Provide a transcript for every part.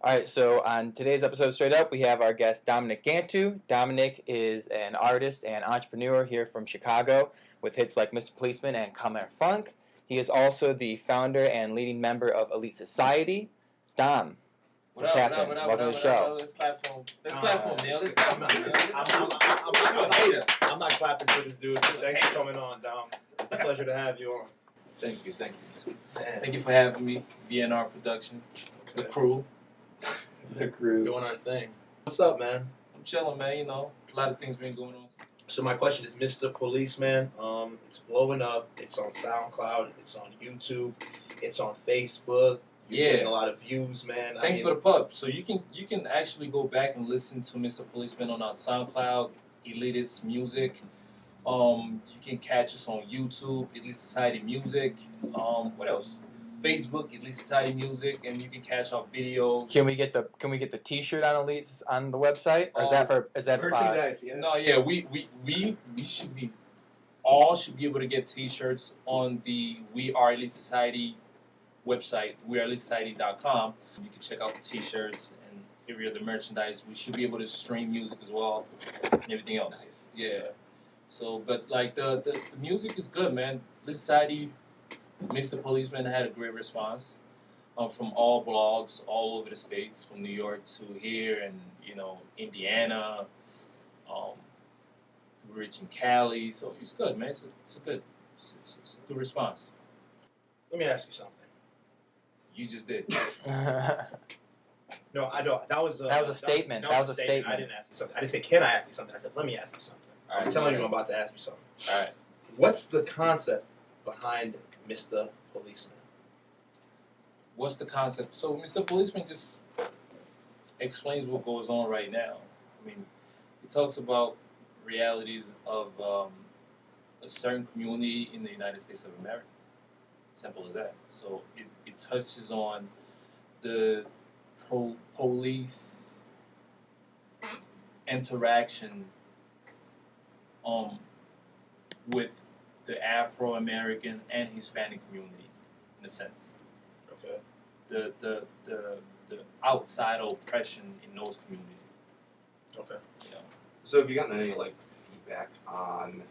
All right, so on today's episode of Straight Up, we have our guest Dominick Ngantou. Dominick is an artist and entrepreneur here from Chicago with hits like Mista Policeman and Come and Funk. He is also the founder and leading member of Elite Society. Dom, what's happening? Welcome to the show. Let's clap for him. Let's clap for him, Neil. Let's clap for him. I'm not clapping for this dude. Thanks for coming on, Dom. It's a pleasure to have you on. Thank you. Thank you for having me. BNR Production, the crew. Doing our thing. What's up, man? I'm chilling, man. You know, a lot of things been going on. So my question is, Mista Policeman. It's blowing up. It's on SoundCloud. It's on YouTube. It's on Facebook. You're getting a lot of views, man. Thanks for the pub. So you can actually go back and listen to Mista Policeman on our SoundCloud, Elitist Music. You can catch us on YouTube, Elite Society Music. What else? Facebook, Elite Society Music, and you can catch our videos. Can we get the T-shirt on Elite on the website? Or is that merchandise? Yeah. No, yeah, we should be able to get T-shirts on the We Are Elite Society website, weareelitesociety.com. You can check out the T-shirts and every other merchandise. We should be able to stream music as well and everything else. Nice. Yeah. So, but like the music is good, man. Elite Society, Mista Policeman had a great response from all blogs all over the states, from New York to here, and Indiana. We're reaching Cali, so it's good, man. It's a good response. Let me ask you something. You just did. No, I don't. That was a statement. That was a statement. I didn't ask you something. I didn't say, can I ask you something? I said, let me ask you something. All right, I'm telling you I'm about to ask you something. All right. What's the concept behind Mista Policeman? What's the concept? So Mista Policeman just explains what goes on right now. I mean, he talks about realities of a certain community in the United States of America. Simple as that. So it touches on the police interaction with the Afro-American and Hispanic community, in a sense. Okay. The outside oppression in those communities. Okay. You know. So have you gotten any feedback on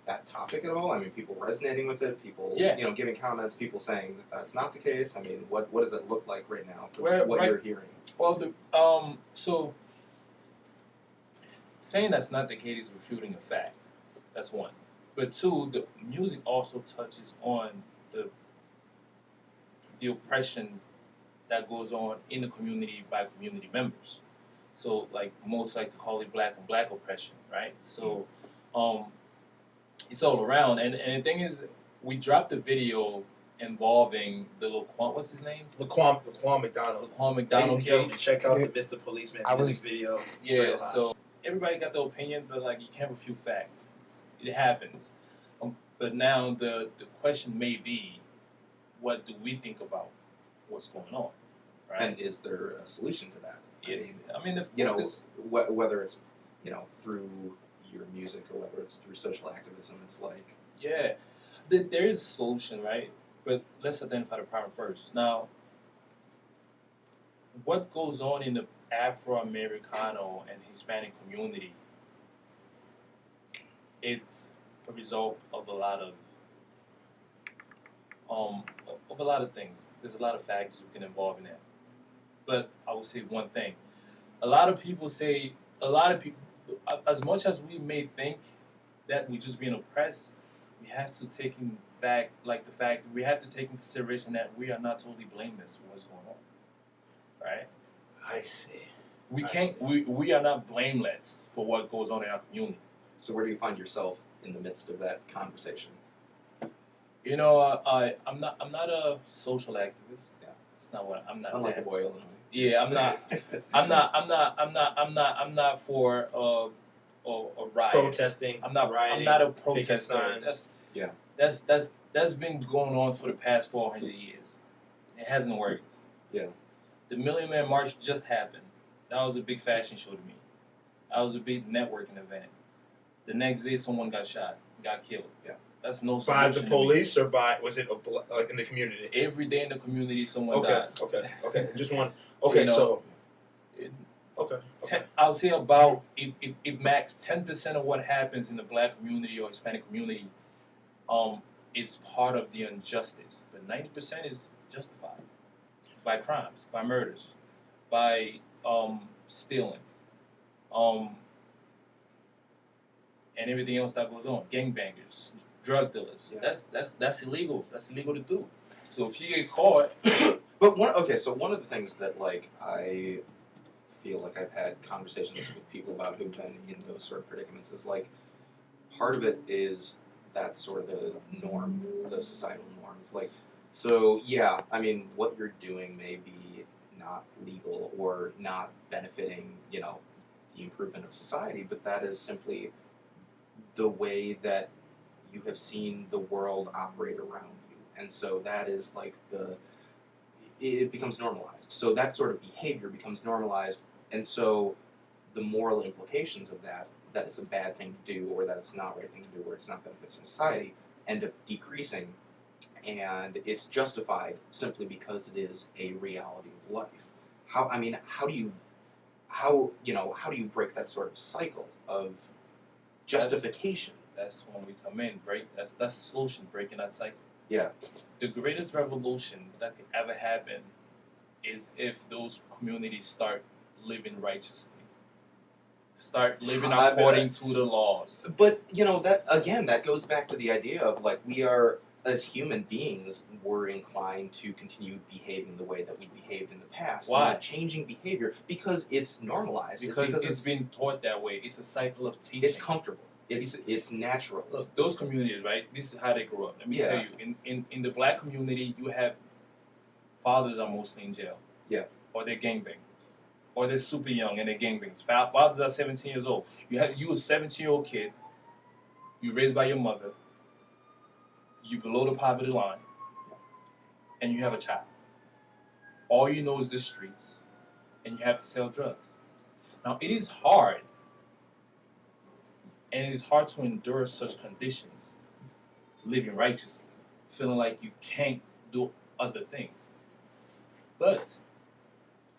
that topic at all? I mean, people resonating with it, people giving comments, people saying that that's not the case. I mean, what does it look like right now for what you're hearing? Well, so saying that's not the case is refuting a fact. That's one. But two, the music also touches on the oppression that goes on in the community by community members. So, like, most like to call it black on black oppression, right? So, it's all around. And the thing is, we dropped a video involving the Laquan, what's his name? Laquan McDonald. Laquan McDonald case. Check out the Mista Policeman music video. Yeah, so everybody got their opinion, but like you can't refute facts. It happens. But now the question may be, what do we think about what's going on, right? And is there a solution to that? Yes. I mean, whether it's through your music or whether it's through social activism, it's like there is a solution, right? But let's identify the problem first. Now, what goes on in the Afro-Americano and Hispanic community? It's a result of a lot of things. There's a lot of factors we can involve in that. But I will say one thing. A lot of people, as much as we may think that we're just being oppressed, we have to take in we have to take in consideration that we are not totally blameless for what's going on. Right? I see. We are not blameless for what goes on in our community. So where do you find yourself in the midst of that conversation? I'm not a social activist. Yeah. It's not what I'm not. Unlike a boy, Illinois. Yeah, I'm not. I'm not for a riot. Protesting. I'm not a protester. That's been going on for the past 400 years. It hasn't worked. Yeah. The Million Man March just happened. That was a big fashion show to me. That was a big networking event. The next day, someone got shot, got killed. Yeah. That's no By solution the to me. police or was it like in the community? Every day in the community, someone dies. Okay. Just one. Okay, You know, so. It- Okay. I'll say about if max 10% of what happens in the black community or Hispanic community, is part of the injustice, but 90% is justified by crimes, by murders, by stealing, and everything else that goes on. Gangbangers, drug dealers. Yeah. That's illegal. That's illegal to do. So if you get caught, But one of the things that like I feel like I've had conversations with people about who've been in those sort of predicaments is like part of it is that sort of the norm, the societal norms. Like, so yeah, I mean, what you're doing may be not legal or not benefiting, you know, the improvement of society, but that is simply the way that you have seen the world operate around you. And so that is like it becomes normalized. So that sort of behavior becomes normalized, and so the moral implications of that it's a bad thing to do, or that it's not the right thing to do, or it's not beneficial to society, end up decreasing, and it's justified simply because it is a reality of life. How do you break that sort of cycle of justification? that's when we come in. That's the solution. Breaking that cycle. Yeah. The greatest revolution that could ever happen is if those communities start living righteously. Start living according to the laws. But, you know, that goes back to the idea of, like, we are, as human beings, we're inclined to continue behaving the way that we behaved in the past. Why? Not changing behavior because it's normalized. Because it's been taught that way. It's a cycle of teaching. It's comfortable. It's natural. Look, those communities, right? This is how they grew up. Let me tell you, in the black community, you have fathers are mostly in jail. Yeah. Or they're gangbangers. Or they're super young and they're gangbangers. Fathers are 17 years old. You a 17-year-old kid. You're raised by your mother. You below the poverty line. And you have a child. All you know is the streets. And you have to sell drugs. Now, it is hard. And it is hard to endure such conditions, living righteously, feeling like you can't do other things. But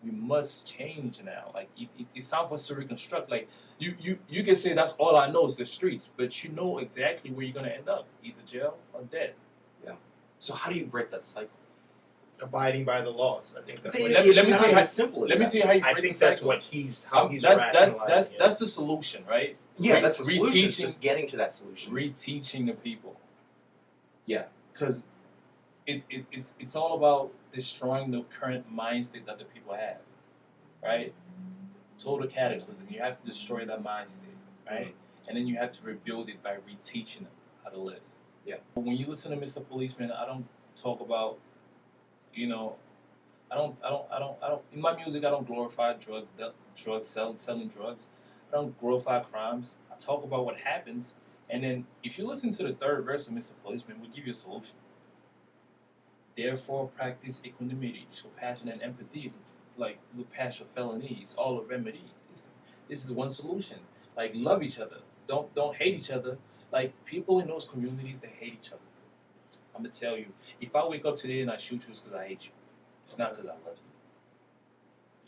we must change now. Like, it's time for us to reconstruct. Like, you can say that's all I know is the streets, but you know exactly where you're going to end up, either jail or dead. Yeah. So how do you break that cycle? Abiding by the laws. I think that's Let me tell you how simple. Let me tell you how you break I think the that's cycle. what how he's rationalizing. That's the solution, right? Yeah, that's the solution. It's just getting to that solution. Reteaching the people. Yeah. Because it's all about destroying the current mindset that the people have, right? Total cataclysm. You have to destroy that mindset, right? And then you have to rebuild it by reteaching them how to live. Yeah. But when you listen to Mr. Policeman, I don't talk about, you know, I don't. In my music, I don't glorify selling drugs. I don't glorify crimes. I talk about what happens, and then if you listen to the third verse of Mr. Policeman, we'll give you a solution. Therefore, practice equanimity, show passion and empathy. Like, look past your felony. It's all a remedy. This is one solution. Like, love each other. Don't hate each other. Like, people in those communities, they hate each other. I'm gonna tell you, if I wake up today and I shoot you, it's because I hate you. It's not because I love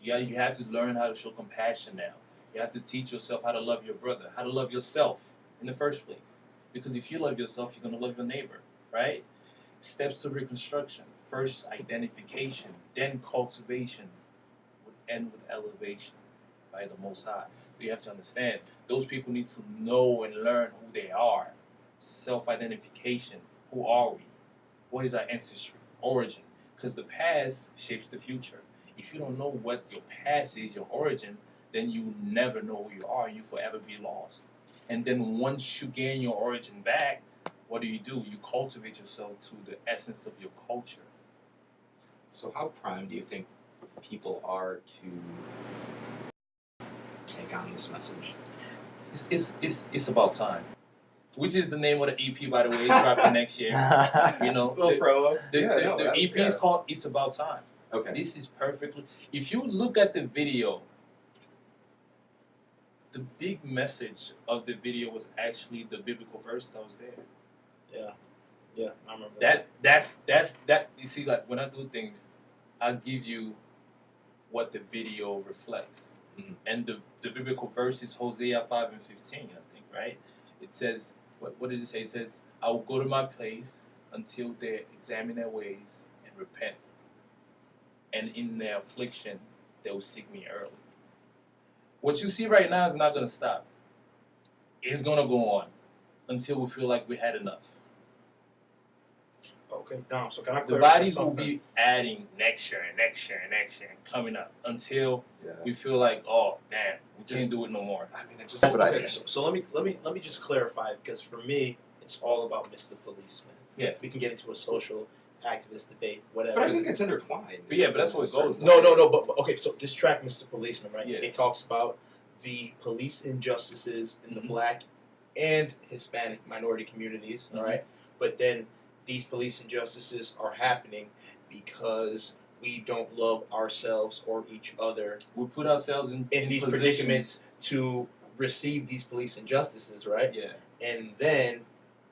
you. You have to learn how to show compassion now. You have to teach yourself how to love your brother, how to love yourself in the first place. Because if you love yourself, you're going to love your neighbor, right? Steps to reconstruction. First, identification, then cultivation, would end with elevation by the Most High. You have to understand, those people need to know and learn who they are. Self-identification. Who are we? What is our ancestry, origin? Because the past shapes the future. If you don't know what your past is, your origin, then you never know who you are. You forever be lost. And then once you gain your origin back, what do? You cultivate yourself to the essence of your culture. So how primed do you think people are to take on this message? It's about time. Which is the name of the EP, by the way, it's dropping next year. You know, the EP is called It's About Time. Okay. This is perfectly. If you look at the video, the big message of the video was actually the biblical verse that was there. Yeah, I remember That. You see, like when I do things, I give you what the video reflects. Mm-hmm. And the biblical verse is Hosea 5:15, I think, right? It says, what does it say? It says, I will go to my place until they examine their ways and repent. And in their affliction, they will seek me early. What you see right now is not going to stop. It's going to go on until we feel like we had enough. Okay, Dom, so can I clarify The bodies something? will be adding next year and next year and next year and coming up until Yeah. we feel like, oh, damn, we can't do it no more. I mean, it just That's what I Okay, think. so let me just clarify, because for me, it's all about Mr. Policeman. Yeah. We can get into a social activist debate, whatever. But I think it's intertwined. But yeah, but that's where it goes. No, but okay, so this track, Mr. Policeman, right? Yeah. It talks about the police injustices in the Mhm. black and Hispanic minority communities, all Mhm. right? But then these police injustices are happening because we don't love ourselves or each other We put ourselves in these positions. predicaments to receive these police injustices, right? Yeah. And then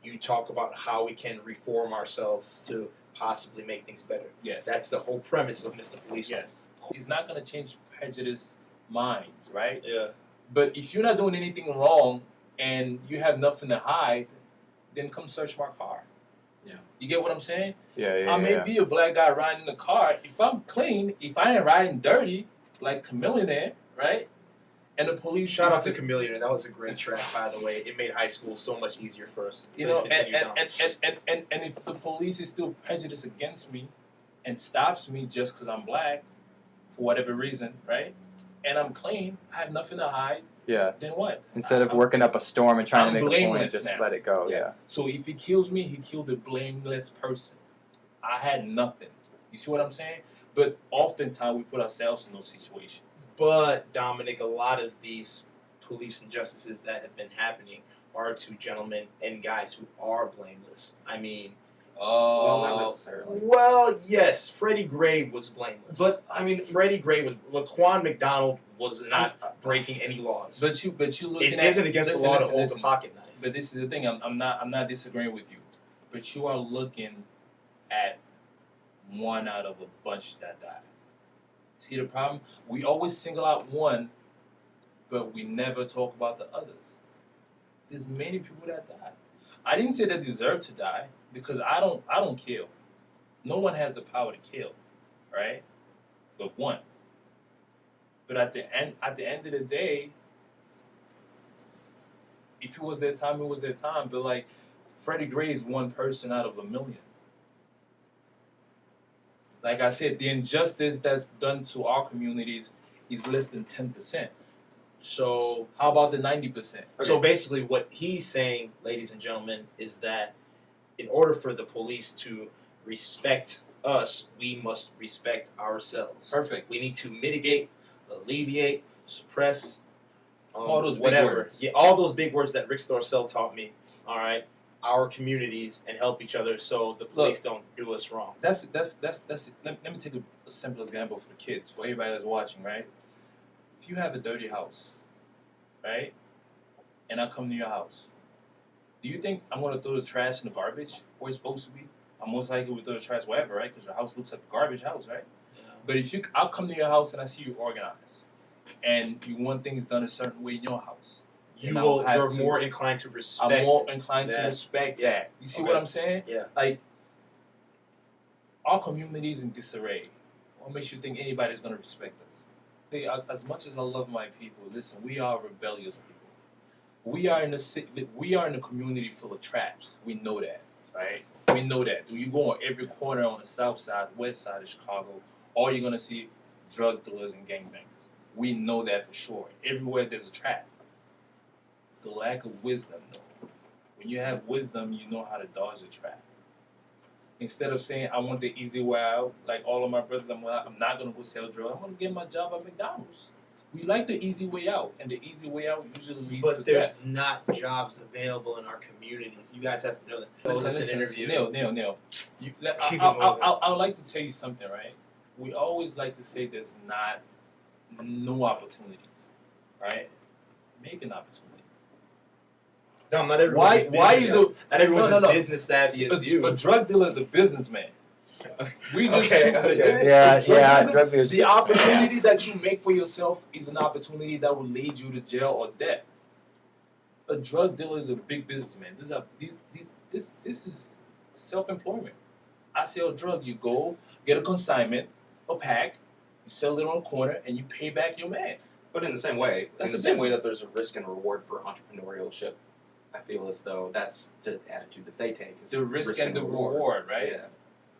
you talk about how we can reform ourselves to possibly make things better. Yes. That's the whole premise of Mr. Policeman. Yes. It's not going to change prejudiced minds, right? Yeah. But if you're not doing anything wrong and you have nothing to hide, then come search my car. Yeah. You get what I'm saying? Yeah. I may be a black guy riding in the car. If I'm clean, if I ain't riding dirty, like Chameleon, right? And the police Shout is out to still- Chameleon. That was a great track, by the way. It made high school so much easier for us. you Please know, continue, Dom. and if the police is still prejudiced against me and stops me just because I'm black, for whatever reason, right? And I'm clean, I have nothing to hide, Yeah. then what? Instead of working up a storm and trying I'm to make a point, blameless just now. let it go. Yeah. Yeah. So if he kills me, he killed a blameless person. I had nothing. You see what I'm saying? But oftentimes we put ourselves in those situations. But, Dominic, a lot of these police injustices that have been happening are to gentlemen and guys who are blameless. I mean, Well, not necessarily. well, yes, Freddie Gray was blameless. But I mean, Freddie Gray was. Laquan McDonald was not breaking any laws. But you looking It at isn't against the law to hold listen. a pocket knife. But this is the thing. I'm not disagreeing with you. But you are looking at one out of a bunch that died. See the problem? We always single out one, but we never talk about the others. There's many people that died. I didn't say they deserve to die because I don't kill. No one has the power to kill, right? But one. But at the end of the day, if it was their time, it was their time. But like Freddie Gray is one person out of a million. Like I said, the injustice that's done to our communities is less than 10%. So, How about the 90%? so basically, what he's saying, ladies and gentlemen, is that in order for the police to respect us, we must respect ourselves. Perfect. We need to mitigate, alleviate, suppress, All those big whatever. words. Yeah, all those big words that Rick Storcell taught me. All right, our communities, and help each other so the police don't do us wrong. That's let me take a simple example for the kids, for everybody that's watching, right? If you have a dirty house, right, and I come to your house, do you think I'm going to throw the trash in the garbage where it's supposed to be? I'm most likely to throw the trash wherever, right? Because your house looks like a garbage house, right? But if I'll come to your house and I see you organized, and you want things done a certain way in your house, You're have more inclined to respect. I'm more inclined to that. respect Yeah. that. You see Okay. what I'm saying? Yeah. Like, our community is in disarray. What makes you think anybody's going to respect us? See, as much as I love my people, listen, we are rebellious people. We are in a community full of traps. We know that, right? We know that. You go on every corner on the south side, west side of Chicago, all you're going to see drug dealers and gangbangers. We know that for sure. Everywhere there's a trap. The lack of wisdom, though. When you have wisdom, you know how to dodge a trap. Instead of saying, I want the easy way out, like all of my brothers, I'm not going to go sell drugs. I'm going to get my job at McDonald's. We like the easy way out, and the easy way out usually leads to But there's death. not jobs available in our communities. You guys have to know that. Listen, interview. Neil. Keep it I would like to tell you something, right? We always like to say there's no opportunities, right? Make an opportunity. Dom, not everyone's not everyone's no, as business savvy as you. A drug dealer is a businessman. We just drug dealers. The opportunity that you make for yourself is an opportunity that will lead you to jail or death. A drug dealer is a big businessman. This is self-employment. I sell drugs. You go get a consignment, a pack, you sell it on a corner, and you pay back your man. But in the same way, that there's a risk and reward for entrepreneurship, I feel as though that's the attitude that they take. Is the risk and the reward, right? Yeah.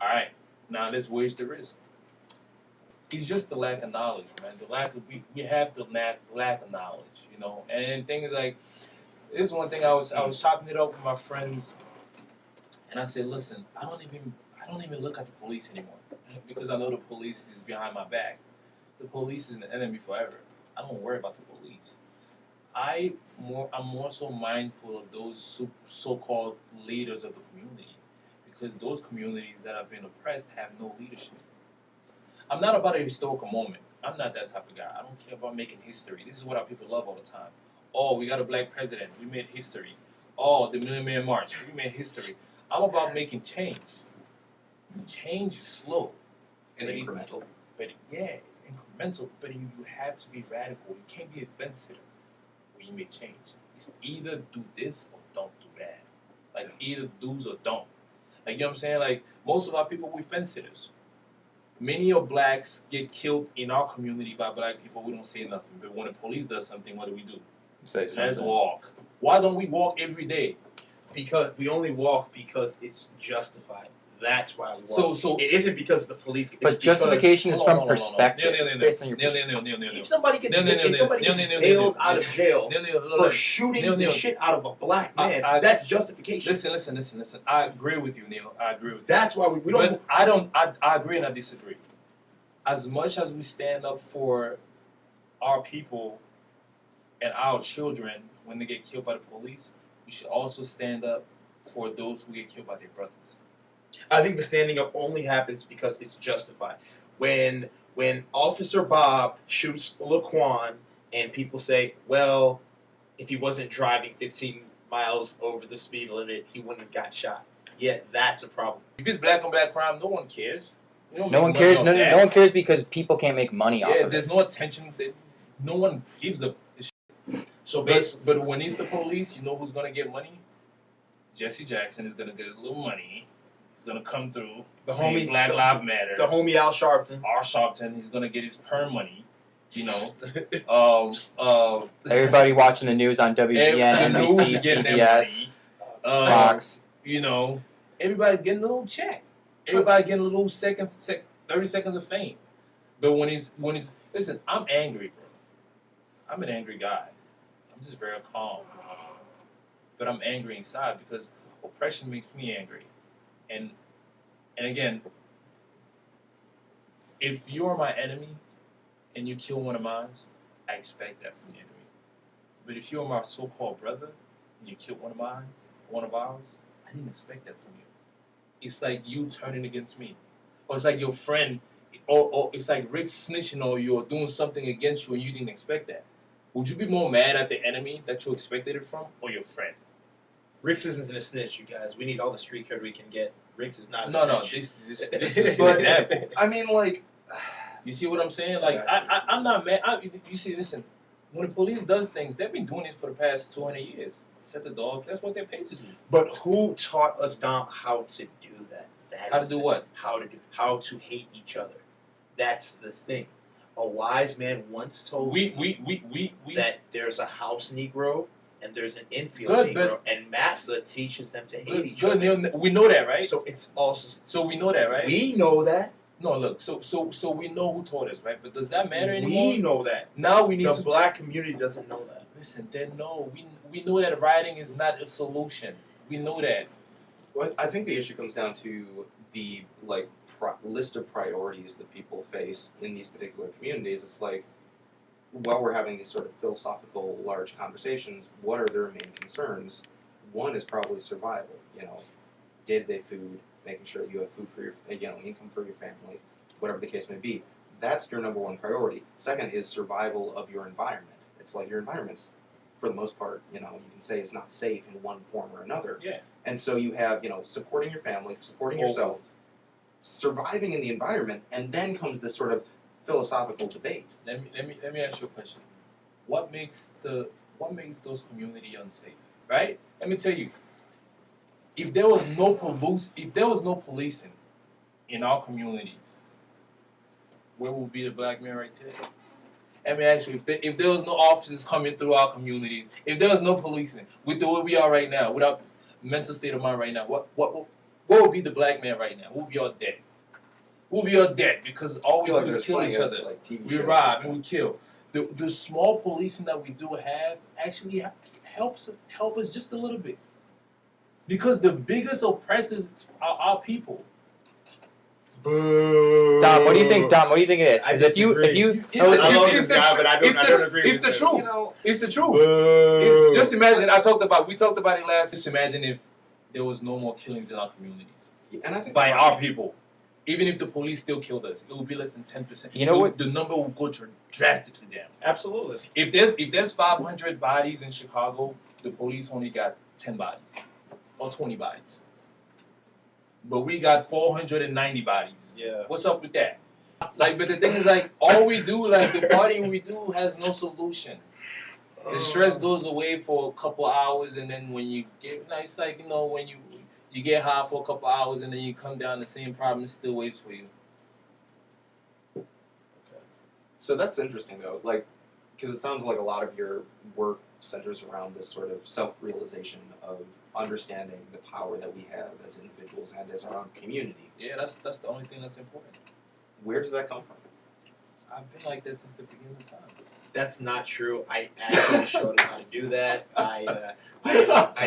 All right. Now let's wage the risk. It's just the lack of knowledge, man. We have the lack of knowledge, you know. And things like this is one thing I was chopping it up with my friends, and I said, listen, I don't even look at the police anymore because I know the police is behind my back. The police is an enemy forever. I don't worry about the police. I'm more so mindful of those so-called leaders of the community, because those communities that have been oppressed have no leadership. I'm not about a historical moment. I'm not that type of guy. I don't care about making history. This is what our people love all the time. Oh, we got a black president. We made history. Oh, the Million Man March. We made history. I'm about making change. Change is slow. And incremental. But yeah, incremental. But you have to be radical. You can't be a fence sitter when you make change. It's either do this or don't do that. Like, it's either do's or don't. Like, you know what I'm saying? Like, most of our people, we fence sitters. Many of blacks get killed in our community by black people. We don't say nothing. But when the police does something, what do? Say something. Let's walk. Why don't we walk every day? Because we only walk because it's justified. That's why we walk. So it isn't because the police. But justification is from perspective. It's based on your perspective. If somebody gets bailed out of jail for shooting the shit out of a black man, that's justification. Listen. I agree with you, Neil. I agree with you. That's why we don't. But I agree and I disagree. As much as we stand up for our people and our children when they get killed by the police, we should also stand up for those who get killed by their brothers. I think the standing up only happens because it's justified. When Officer Bob shoots Laquan and people say, well, if he wasn't driving 15 miles over the speed limit, he wouldn't have got shot. Yeah, that's a problem. If it's black on black crime, no one cares. No one cares. No one cares because people can't make money off of it. There's no attention. No one gives a shit. So but when it's the police, you know who's gonna get money? Jesse Jackson is gonna get a little money. He's gonna come through. The homie Black Lives Matter. The homie Al Sharpton. He's gonna get his perm money. You know. Everybody watching the news on WGN, NBC, CBS, Fox. You know, everybody getting a little check. Everybody getting a little 30 seconds of fame. But when he's listen, I'm angry, bro. I'm an angry guy. I'm just very calm. But I'm angry inside because oppression makes me angry. And again, if you're my enemy and you kill one of mine, I expect that from the enemy. But if you're my so-called brother and you kill one of ours, I didn't expect that from you. It's like you turning against me. Or it's like your friend, or it's like Rick snitching on you or doing something against you and you didn't expect that. Would you be more mad at the enemy that you expected it from or your friend? Ricks isn't a snitch, you guys. We need all the street cred we can get. Ricks is not a snitch. No, this is an example. I mean, like, you see what I'm saying? Like, I'm not mad. You see, listen, when the police does things, they've been doing this for the past 200 years. Set the dogs, that's what they're paid to do. But who taught us, Dom, how to do that? How to do what? How to hate each other. That's the thing. A wise man once told me that there's a house Negro and there's an infield Negro, and Massa teaches them to hate each other. We know that, right? So it's also. So we know that, right? We know that. No, look. So we know who taught us, right? But does that matter anymore? We know that. Now we need the black community doesn't know that. Listen, they know. We know that rioting is not a solution. We know that. Well, I think the issue comes down to the list of priorities that people face in these particular communities. It's like, while we're having these sort of philosophical, large conversations, what are their main concerns? One is probably survival. You know, day-to-day food, making sure that you have food for your, income for your family, whatever the case may be. That's your number one priority. Second is survival of your environment. It's like your environment's for the most part, you can say is not safe in one form or another. Yeah. And so you have, supporting your family, supporting yourself, surviving in the environment, and then comes this sort of philosophical debate. Let me ask you a question. What makes those communities unsafe? Right? Let me tell you. If there was no policing in our communities, where would be the black man right today? Let me ask you, if there was no officers coming through our communities, if there was no policing, with the way we are right now, without mental state of mind right now, what would be the black man right now? Who would be all dead? Who would be all dead? Because all we do is kill each other. We rob and we kill. The small policing that we do have actually help us just a little bit. Because the biggest oppressors are our people. Boo. Dom, what do you think? Dom, what do you think it is? Because if you, it's the truth. It's the truth. It's the truth. Just imagine. We talked about it last. Just imagine if there was no more killings in our communities, and I think by our people. Even if the police still killed us, it would be less than 10%. You know what? The number will go drastically down. Absolutely. If there's 500 bodies in Chicago, the police only got 10 bodies or 20 bodies. But we got 490 bodies. Yeah. What's up with that? But the thing is, all we do, the partying we do has no solution. The stress goes away for a couple hours, and then when you get, when you get high for a couple hours, and then you come down, the same problem still waits for you. Okay. So that's interesting, though. Because it sounds like a lot of your work centers around this sort of self-realization of understanding the power that we have as individuals and as our own community. Yeah, that's the only thing that's important. Where does that come from? I've been like that since the beginning of time. That's not true. I actually showed him how to do that. I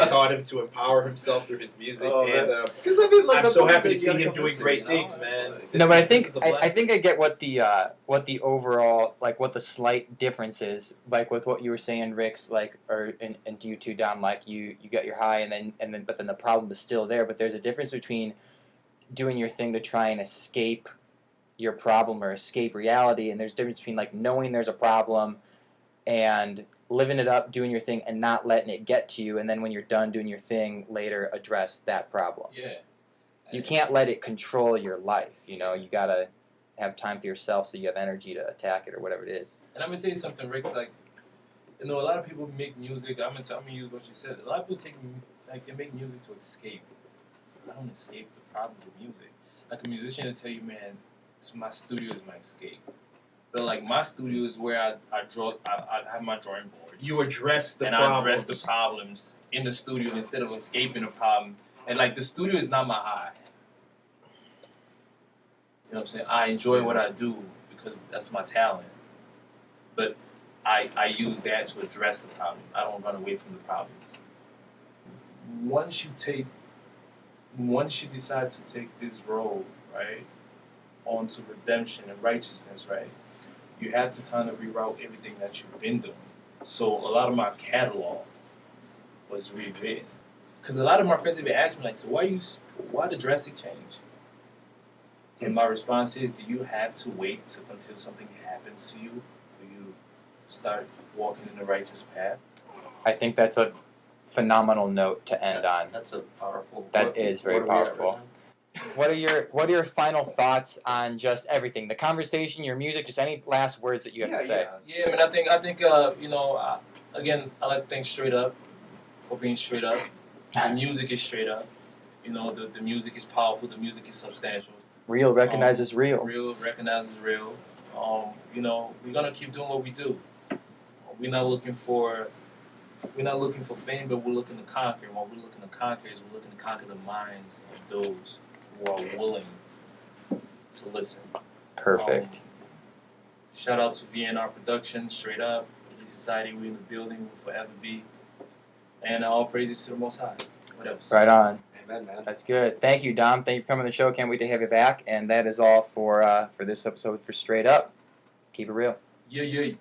taught him to empower himself through his music, and I'm so happy to see him doing great things, man. No, but I think I get what the overall, what the slight difference is, with what you were saying, Rick's, and you too, Dom, you got your high, but then the problem is still there. But there's a difference between doing your thing to try and escape your problem or escape reality, and there's a difference between knowing there's a problem and living it up, doing your thing, and not letting it get to you, and then when you're done doing your thing, later address that problem. Yeah. You can't let it control your life, you gotta have time for yourself so you have energy to attack it or whatever it is. And I'm gonna tell you something, Rick, a lot of people make music, I'm gonna use what you said, a lot of people they make music to escape. I don't escape the problems of music. A musician will tell you, man, my studio is my escape. But my studio is where I have my drawing boards. You address the problems. And I address the problems in the studio instead of escaping the problem. And the studio is not my high. You know what I'm saying? I enjoy what I do because that's my talent. But I use that to address the problem. I don't run away from the problems. Once you decide to take this road, right, onto redemption and righteousness, right, you have to kind of reroute everything that you've been doing. So a lot of my catalog was rewritten. Because a lot of my friends even ask me, so why the drastic change? And my response is, do you have to wait until something happens to you for you start walking in the righteous path? I think that's a phenomenal note to end on. That's a powerful. That is very powerful. What are your final thoughts on just everything? The conversation, your music, just any last words that you have to say? Yeah, I mean, I think again, I like to thank Str8 Up for being straight up. The music is straight up. The music is powerful. The music is substantial. Real recognizes real. Real recognizes real. We're gonna keep doing what we do. We're not looking for fame, but we're looking to conquer. And what we're looking to conquer is we're looking to conquer the minds of those who are willing to listen. Perfect. Shout out to VNR Production, Str8 Up, Society, we in the building, will forever be. And all praises to the Most High. What else? Right on. Amen, man. That's good. Thank you, Dom. Thank you for coming on the show. Can't wait to have you back. And that is all for this episode for Str8 Up. Keep it real. Yeah.